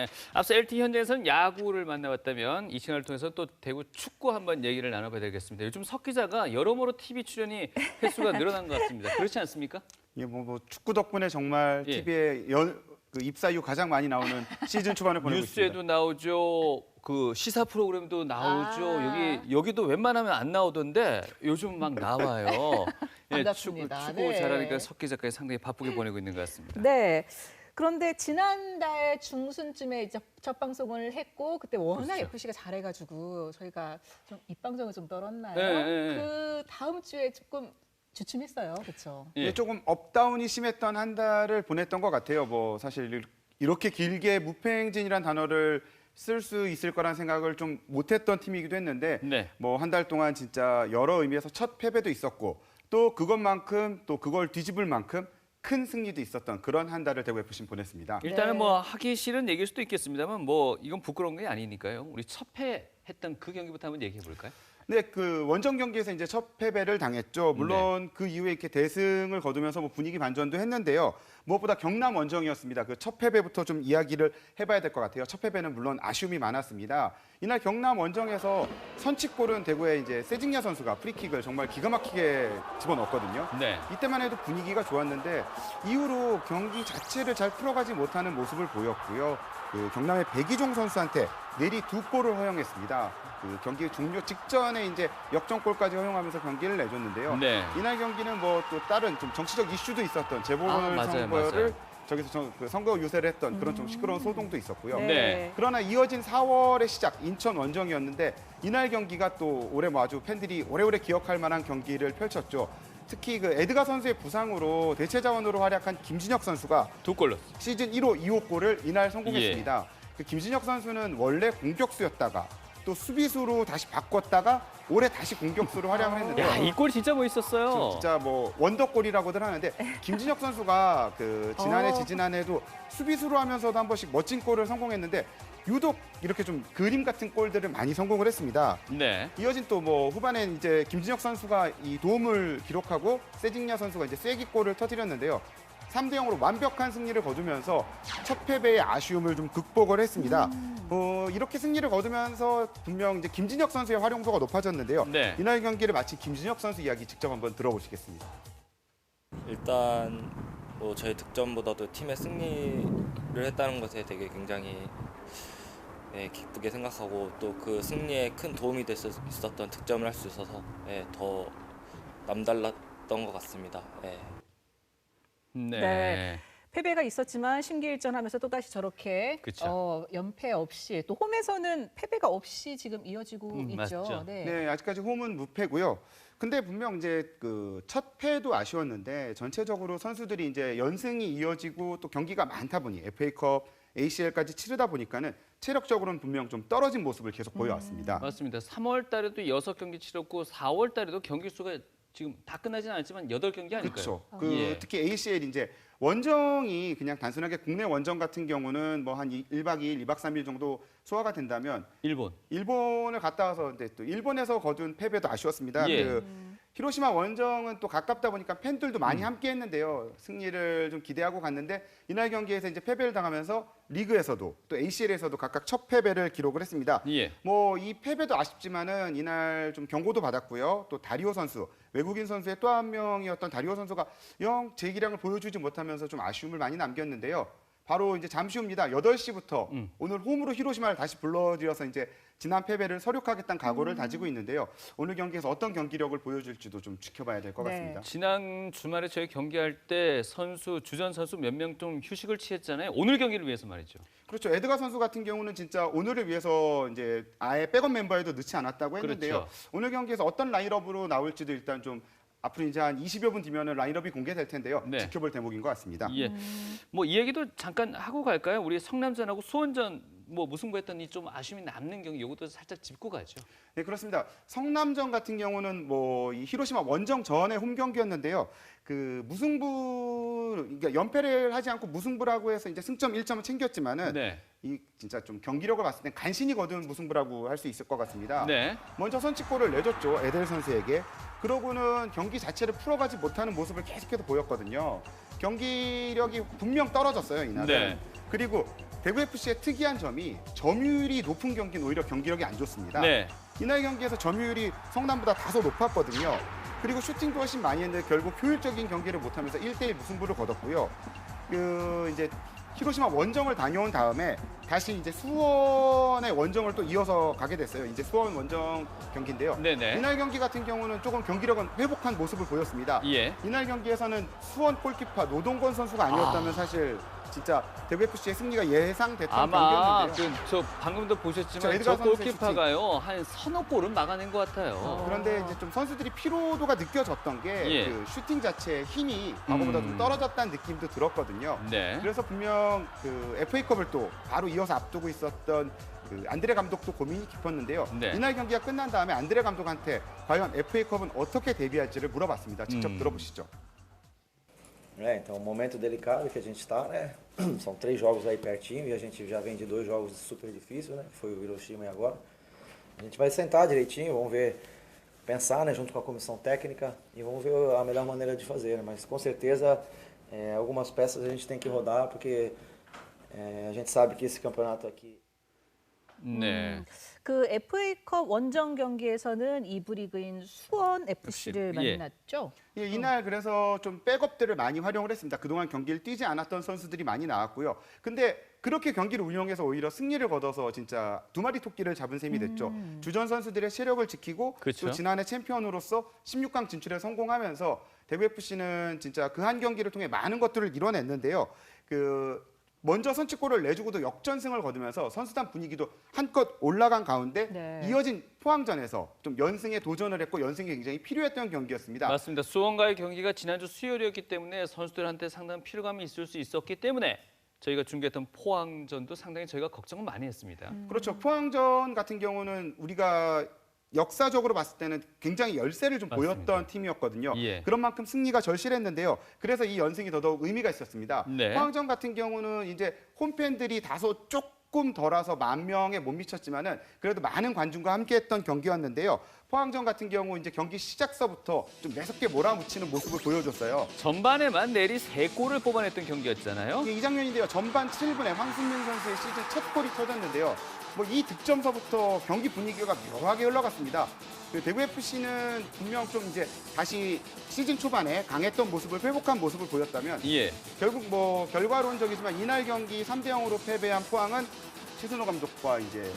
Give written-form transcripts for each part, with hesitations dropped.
네, 앞서 LT 현장에서는 야구를 만나봤다면 이 시간을 통해서 또 대구 축구 한번 얘기를 나눠봐야 되겠습니다. 요즘 석 기자가 여러모로 TV 출연이 횟수가 늘어난 것 같습니다. 그렇지 않습니까? 예, 뭐 축구 덕분에 정말 예. TV에 그 입사 이후 가장 많이 나오는 시즌 초반을 보내고 있습니다. 뉴스에도 나오죠. 그 시사 프로그램도 나오죠. 여기도 웬만하면 안 나오던데 요즘 막 나와요. 예, 축구 반갑습니다. 잘하니까 석 기자까지 상당히 바쁘게 보내고 있는 것 같습니다. 네. 그런데 지난달 중순쯤에 이제 첫 방송을 했고 그때 워낙 그렇죠. FC가 잘해가지고 저희가 좀 입방송을 좀 떨었나요? 네. 그 다음 주에 조금 주춤했어요, 그렇죠? 예. 예, 조금 업다운이 심했던 한 달을 보냈던 것 같아요. 뭐 사실 이렇게 길게 무패행진이란 단어를 쓸 수 있을 거란 생각을 좀 못했던 팀이기도 했는데 네. 뭐 한 달 동안 진짜 여러 의미에서 첫 패배도 있었고 또 그것만큼 또 그걸 뒤집을 만큼 큰 승리도 있었던 그런 한 달을 대구 FC는 보냈습니다. 일단은 네. 뭐 하기 싫은 얘기일 수도 있겠습니다만 뭐 이건 부끄러운 게 아니니까요. 우리 첫 패했던 그 경기부터 한번 얘기해 볼까요? 네, 그 원정 경기에서 이제 첫 패배를 당했죠. 물론 그 이후에 이렇게 대승을 거두면서 뭐 분위기 반전도 했는데요. 무엇보다 경남 원정이었습니다. 그 첫 패배부터 좀 이야기를 해봐야 될 것 같아요. 첫 패배는 물론 아쉬움이 많았습니다. 이날 경남 원정에서 선취골은 대구의 이제 세징야 선수가 프리킥을 정말 기가 막히게 집어넣었거든요. 네. 이때만 해도 분위기가 좋았는데 이후로 경기 자체를 잘 풀어가지 못하는 모습을 보였고요. 그 경남의 백이종 선수한테 내리 2골을 허용했습니다. 그 경기 종료 직전에 이제 역전골까지 허용하면서 경기를 내줬는데요. 네. 이날 경기는 뭐 또 다른 좀 정치적 이슈도 있었던 재보궐 맞아요. 선거를 저기서 그 선거 유세를 했던 그런 좀 시끄러운 소동도 있었고요. 네. 그러나 이어진 4월의 시작 인천 원정이었는데 이날 경기가 또 올해 뭐 아주 팬들이 오래오래 기억할 만한 경기를 펼쳤죠. 특히 그 에드가 선수의 부상으로 대체 자원으로 활약한 김진혁 선수가 2골 넣었어요. 시즌 1호 2호 골을 이날 성공했습니다. 그 김진혁 선수는 원래 공격수였다가 또 수비수로 다시 바꿨다가 올해 다시 공격수로 활약을 했는데 야, 이 골 진짜 멋있었어요. 진짜 뭐 원더골이라고들 하는데 김진혁 선수가 그 지난해 지지난해에도 수비수로 하면서도 한 번씩 멋진 골을 성공했는데 유독 이렇게 좀 그림 같은 골들을 많이 성공을 했습니다. 네. 이어진 또 뭐 후반엔 이제 김진혁 선수가 이 도움을 기록하고 세징야 선수가 이제 쐐기골을 터뜨렸는데요. 3대 0으로 완벽한 승리를 거두면서 첫 패배의 아쉬움을 좀 극복을 했습니다. 이렇게 승리를 거두면서 분명 이제 김진혁 선수의 활용도가 높아졌는데요. 네. 이날 경기를 마친 김진혁 선수 이야기 직접 한번 들어보시겠습니다. 일단 뭐 저희 득점보다도 팀의 승리를 했다는 것에 되게 굉장히 기쁘게 생각하고 또 그 승리에 큰 도움이 될 수 있었던 득점을 할 수 있어서 더 남달랐던 것 같습니다. 네. 네. 패배가 있었지만 심기일전하면서 또다시 저렇게 그쵸. 연패 없이 또 홈에서는 패배가 없이 지금 이어지고 있죠. 맞죠. 네, 아직까지 홈은 무패고요. 근데 분명 이제 그 첫 패도 아쉬웠는데 전체적으로 선수들이 이제 연승이 이어지고 또 경기가 많다 보니 FA컵, ACL까지 치르다 보니까는 체력적으로는 분명 좀 떨어진 모습을 계속 보여왔습니다. 맞습니다. 3월 달에도 6경기 치렀고 4월 달에도 경기 수가 지금 다 끝나지는 않았지만 8경기 아닐까요? 그렇죠. 예. 특히 ACL 이제 원정이 그냥 단순하게 국내 원정 같은 경우는 뭐 한 1박 2일, 2박 3일 정도 소화가 된다면 일본을 갔다 와서 근데 또 일본에서 거둔 패배도 아쉬웠습니다. 예. 그 히로시마 원정은 또 가깝다 보니까 팬들도 많이 함께 했는데요. 승리를 좀 기대하고 갔는데 이날 경기에서 이제 패배를 당하면서 리그에서도 또 ACL에서도 각각 첫 패배를 기록을 했습니다. 예. 뭐 이 패배도 아쉽지만은 이날 좀 경고도 받았고요. 또 다리오 선수, 외국인 선수의 또 한 명이었던 다리오 선수가 영 제기량을 보여주지 못하면서 좀 아쉬움을 많이 남겼는데요. 바로 이제 잠시 후입니다. 8시부터 오늘 홈으로 히로시마를 다시 불러들여서 이제 지난 패배를 서력하겠다는 각오를 다지고 있는데요. 오늘 경기에서 어떤 경기력을 보여줄지도 좀 지켜봐야 될 것 네. 같습니다. 지난 주말에 저희 경기할 때 주전 선수 몇 명 좀 휴식을 취했잖아요. 오늘 경기를 위해서 말이죠. 그렇죠. 에드가 선수 같은 경우는 진짜 오늘을 위해서 이제 아예 백업 멤버에도 넣지 않았다고 했는데요. 그렇죠. 오늘 경기에서 어떤 라인업으로 나올지도 일단 좀 앞으로 이제 한 20여 분 뒤면은 라인업이 공개될 텐데요. 네. 지켜볼 대목인 것 같습니다. 예. 뭐 이 얘기도 잠깐 하고 갈까요? 우리 성남전하고 수원전 뭐 무승부했더니 좀 아쉬움이 남는 경기 이것도 살짝 짚고 가죠. 네, 그렇습니다. 성남전 같은 경우는 뭐 이 히로시마 원정 전의 홈 경기였는데요. 그 그러니까 연패를 하지 않고 무승부라고 해서 이제 승점 1점을 챙겼지만은 네. 이 진짜 좀 경기력을 봤을 땐 간신히 거둔 무승부라고 할 수 있을 것 같습니다. 네. 먼저 선취골을 내줬죠. 에델 선수에게. 그러고는 경기 자체를 풀어가지 못하는 모습을 계속해서 보였거든요. 경기력이 분명 떨어졌어요, 이날은. 네. 그리고 대구 FC의 특이한 점이 점유율이 높은 경기는 오히려 경기력이 안 좋습니다. 네. 이날 경기에서 점유율이 성남보다 다소 높았거든요. 그리고 슈팅도 훨씬 많이 했는데 결국 효율적인 경기를 못하면서 1대1 무승부를 거뒀고요. 이제 히로시마 원정을 다녀온 다음에 다시 이제 수원의 원정을 또 이어서 가게 됐어요. 이제 수원 원정 경기인데요. 네네. 이날 경기 같은 경우는 조금 경기력은 회복한 모습을 보였습니다. 예. 이날 경기에서는 수원 골키퍼 노동건 선수가 아니었다면 사실 진짜 대구 FC의 승리가 예상됐던 아마 경기였는데요. 저 방금도 보셨지만 저 저 에드가 선수의 골키퍼가요 한 서너 골은 막아낸 것 같아요. 그런데 이제 좀 선수들이 피로도가 느껴졌던 게 예. 그 슈팅 자체의 힘이 과거보다 좀 떨어졌다는 느낌도 들었거든요. 네. 그래서 분명 그 FA컵을 또 바로 이어서 앞두고 있었던 그 안드레 감독도 고민이 깊었는데요. 네. 이날 경기가 끝난 다음에 안드레 감독한테 과연 FA컵은 어떻게 대비할지를 물어봤습니다. 직접 들어보시죠. Então, um momento delicado que a gente está, né? São 3 jogos aí pertinho e a gente já vem de 2 jogos super difíceis, né? Que foi o Hiroshima e agora. A gente vai sentar direitinho, vamos ver, pensar, né? Junto com a comissão técnica e vamos ver a melhor maneira de fazer, né? Mas com certeza algumas peças a gente tem que rodar porque a gente sabe que esse campeonato aqui 네. 그 FA컵 원정 경기에서는 2부 리그인 수원 FC를 예. 만났죠. 예, 이날 그래서 좀 백업들을 많이 활용을 했습니다. 그동안 경기를 뛰지 않았던 선수들이 많이 나왔고요. 근데 그렇게 경기를 운영해서 오히려 승리를 거둬서 진짜 두 마리 토끼를 잡은 셈이 됐죠. 주전 선수들의 체력을 지키고 그렇죠. 또 지난해 챔피언으로서 16강 진출에 성공하면서 대구 FC는 진짜 그 한 경기를 통해 많은 것들을 이뤄냈는데요. 먼저 선취골을 내주고도 역전승을 거두면서 선수단 분위기도 한껏 올라간 가운데 네. 이어진 포항전에서 좀 연승에 도전을 했고 연승이 굉장히 필요했던 경기였습니다. 맞습니다. 수원과의 경기가 지난주 수요일이었기 때문에 선수들한테 상당한 피로감이 있을 수 있었기 때문에 저희가 중계했던 포항전도 상당히 저희가 걱정을 많이 했습니다. 그렇죠. 포항전 같은 경우는 우리가 역사적으로 봤을 때는 굉장히 열세를 좀 맞습니다. 보였던 팀이었거든요. 예. 그런 만큼 승리가 절실했는데요. 그래서 이 연승이 더더욱 의미가 있었습니다. 네. 포항전 같은 경우는 이제 홈팬들이 다소 조금 덜어서 10,000명에 못 미쳤지만은 그래도 많은 관중과 함께했던 경기였는데요. 포항전 같은 경우 이제 경기 시작서부터 좀 매섭게 몰아붙이는 모습을 보여줬어요. 전반에만 내리 3골을 뽑아냈던 경기였잖아요. 이게 이 장면인데요. 전반 7분에 황순민 선수의 시즌 첫 골이 터졌는데요. 이 득점서부터 경기 분위기가 묘하게 흘러갔습니다. 대구 FC는 분명 좀 이제 다시 시즌 초반에 강했던 모습을 회복한 모습을 보였다면 예. 결국 결과론적이지만 이날 경기 3대0으로 패배한 포항은 최순호 감독과 이제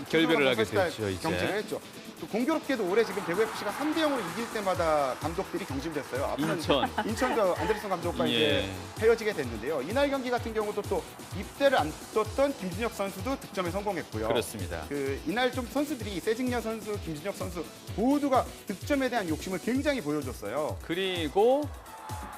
결별을 하게 선수단 됐죠, 이제. 경질을 했죠. 또 공교롭게도 올해 지금 대구 FC가 3대0으로 이길 때마다 감독들이 경질됐어요. 앞으로는 인천도 안데르슨 감독과 예. 이제 헤어지게 됐는데요. 이날 경기 같은 경우도 또 입대를 안 떴던 김준혁 선수도 득점에 성공했고요. 그렇습니다. 이날 좀 선수들이 세징야 선수, 김준혁 선수 모두가 득점에 대한 욕심을 굉장히 보여줬어요. 그리고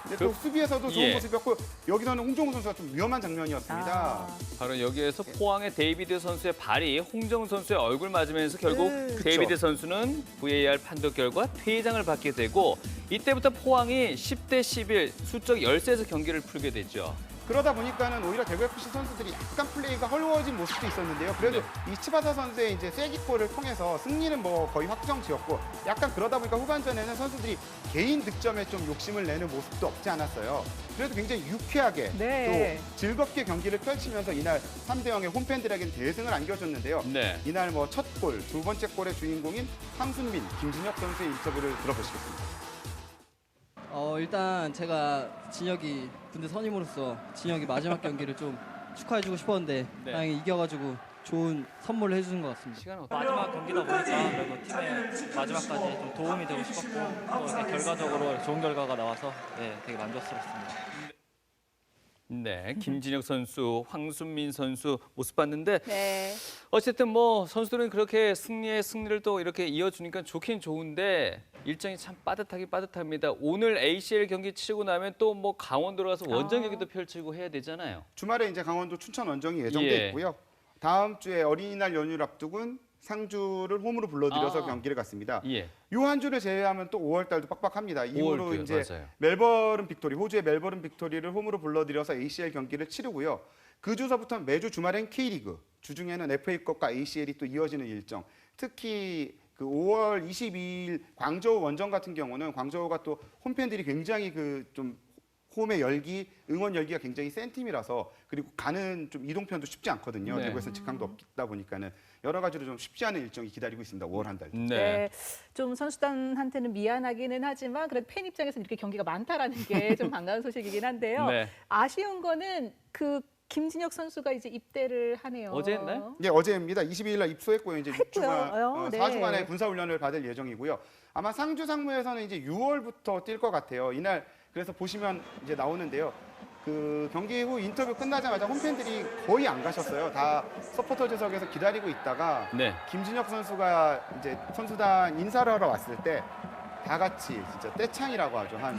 근데 또 수비에서도 좋은 예. 모습이었고 여기서는 홍정우 선수가 좀 위험한 장면이었습니다. 바로 여기에서 포항의 데이비드 선수의 발이 홍정우 선수의 얼굴 맞으면서 결국 데이비드 선수는 VAR 판독 결과 퇴장을 받게 되고 이때부터 포항이 10대 11 수적 열세에서 경기를 풀게 되죠. 그러다 보니까는 오히려 대구 FC 선수들이 약간 플레이가 헐거워진 모습도 있었는데요. 그래도 이 치바사 선수의 이제 쐐기골을 통해서 승리는 거의 확정지었고 약간 그러다 보니까 후반전에는 선수들이 개인 득점에 좀 욕심을 내는 모습도 없지 않았어요. 그래도 굉장히 유쾌하게 네. 또 즐겁게 경기를 펼치면서 이날 3대0의 홈팬들에게는 대승을 안겨줬는데요. 네. 이날 첫 골, 두 번째 골의 주인공인 황순민, 김준혁 선수의 인터뷰를 들어보시겠습니다. 일단 제가 진혁이 군대 선임으로서 진혁이 마지막 경기를 좀 축하해주고 싶었는데 네. 다행히 이겨가지고 좋은 선물을 해주신 것 같습니다. 시간 어떻게 마지막 경기다 보니까 그래도 팀의 마지막까지 좀 도움이 되고 싶었고 또 이렇게 결과적으로 좋은 결과가 나와서 되게 만족스럽습니다. 네, 김진혁 선수, 황순민 선수 모습 봤는데 네. 어쨌든 선수들은 그렇게 승리를 또 이렇게 이어주니까 좋긴 좋은데 일정이 참 빠듯하긴 빠듯합니다. 오늘 ACL 경기 치르고 나면 또 강원도로 가서 원정 경기도 펼치고 해야 되잖아요. 주말에 이제 강원도 춘천 원정이 예정돼 예. 있고요. 다음 주에 어린이날 연휴를 앞두고는 상주를 홈으로 불러들여서 경기를 갔습니다. 예. 요 한 주를 제외하면 또 5월 달도 빡빡합니다. 이후로 5월 이제 맞아요. 멜버른 빅토리, 호주의 멜버른 빅토리를 홈으로 불러들여서 ACL 경기를 치르고요. 그 주서부터 매주 주말엔 K리그, 주중에는 FA컵과 ACL이 또 이어지는 일정. 특히 그 5월 22일 광저우 원정 같은 경우는 광저우가 또 홈팬들이 굉장히 좀 홈의 열기, 응원 열기가 굉장히 센 팀이라서 그리고 가는 좀 이동편도 쉽지 않거든요. 네. 대구에서는 직항도 없다 보니까는 여러 가지로 좀 쉽지 않은 일정이 기다리고 있습니다. 5월 한 달. 네. 좀 선수단한테는 미안하기는 하지만 그래도 팬 입장에서는 이렇게 경기가 많다라는 게 좀 반가운 소식이긴 한데요. 네. 아쉬운 거는 그 김진혁 선수가 이제 입대를 하네요. 어제 했나요? 네, 어제입니다. 22일 날 입소했고요. 이제 했고요. 네. 4주간의 군사 훈련을 받을 예정이고요. 아마 상주 상무에서는 이제 6월부터 뛸 것 같아요. 이날 그래서 보시면 이제 나오는데요. 그 경기 후 인터뷰 끝나자마자 홈팬들이 거의 안 가셨어요. 다 서포터즈석에서 기다리고 있다가 네. 김진혁 선수가 이제 선수단 인사를 하러 왔을 때 다 같이 진짜 떼창이라고 하죠. 한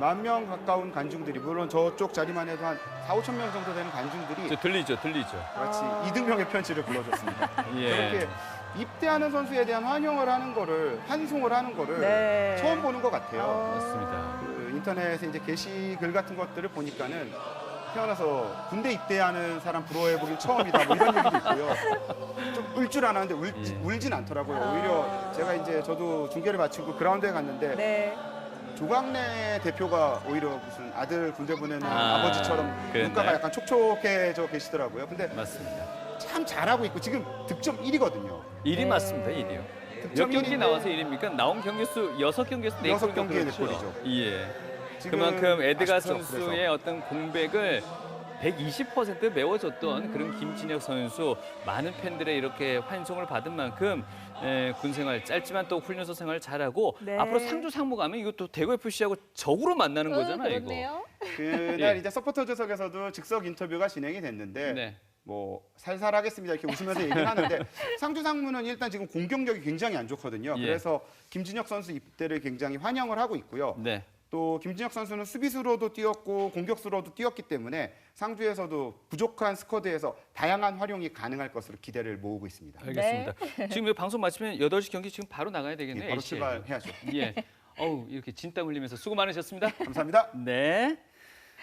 10,000명 가까운 관중들이 물론 저쪽 자리만 해도 한 4-5천 명 정도 되는 관중들이 저 들리죠. 같이 이등병의 편지를 불러줬습니다. 예. 그렇게 입대하는 선수에 대한 환영을 하는 거를 환송을 하는 거를 네. 처음 보는 것 같아요. 맞습니다. 그 인터넷에 이제 게시글 같은 것들을 보니까는 태어나서 군대 입대하는 사람 부러워해보긴 처음이다 뭐 이런 얘기도 있고요. 좀 울 줄 알았는데 울진 않더라고요. 오히려 제가 이제 저도 중계를 마치고 그라운드에 갔는데 네. 조광래 대표가 오히려 무슨 아들 군대 보내는 아버지처럼 그랬나요? 눈가가 약간 촉촉해져 계시더라고요. 근데 맞습니다. 참 잘하고 있고 지금 득점 1위거든요. 1위 맞습니다. 1위요. 몇 득점 경기 1위인데 나와서 1위입니까? 나온 경기 수 6경기에서 4골 6경기에 4골이죠. 예. 지금 그만큼 에드가 아쉽죠, 선수의 그래서. 어떤 공백을 120% 메워줬던 그런 김진혁 선수 많은 팬들의 이렇게 환송을 받은 만큼 군생활 짧지만 또 훈련소 생활 잘하고 네. 앞으로 상주 상무 가면 이것도 대구 FC하고 적으로 만나는 거잖아요. 이거. 그렇네요. 그날 예. 이제 서포터즈석에서도 즉석 인터뷰가 진행이 됐는데 네. 뭐 살살하겠습니다 이렇게 웃으면서 얘기를 하는데 상주 상무는 일단 지금 공격력이 굉장히 안 좋거든요. 예. 그래서 김진혁 선수 입대를 굉장히 환영을 하고 있고요. 네. 또 김진혁 선수는 수비수로도 뛰었고 공격수로도 뛰었기 때문에 상주에서도 부족한 스쿼드에서 다양한 활용이 가능할 것으로 기대를 모으고 있습니다. 알겠습니다. 지금 이 방송 마치면 8시 경기 지금 바로 나가야 되겠네요. 바로 LCL. 출발해야죠. 예. 어우, 이렇게 진땀 흘리면서 수고 많으셨습니다. 감사합니다. 네.